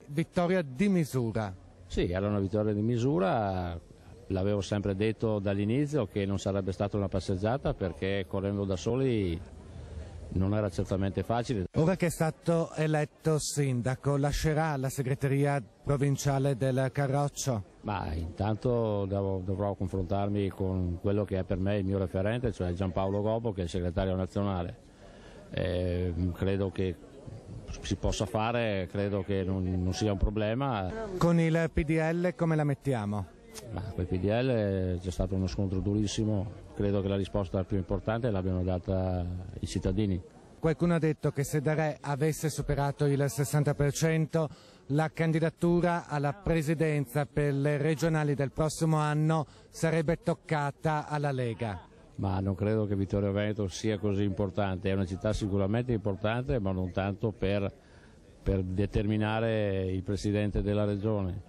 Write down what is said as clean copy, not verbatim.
vittoria di misura. Sì, era una vittoria di misura, l'avevo sempre detto dall'inizio che non sarebbe stata una passeggiata perché correndo da soli non era certamente facile. Ora che è stato eletto sindaco, lascerà la segreteria provinciale del Carroccio? Ma intanto dovrò confrontarmi con quello che è per me il mio referente, cioè Giampaolo Gobbo, che è il segretario nazionale. Credo che si possa fare, credo che non sia un problema. Con il PDL come la mettiamo? Ma con il PDL c'è stato uno scontro durissimo, credo che la risposta più importante l'abbiano data i cittadini. Qualcuno ha detto che se Darè avesse superato il 60%, la candidatura alla presidenza per le regionali del prossimo anno sarebbe toccata alla Lega. Ma non credo che Vittorio Veneto sia così importante, è una città sicuramente importante, ma non tanto per determinare il presidente della regione.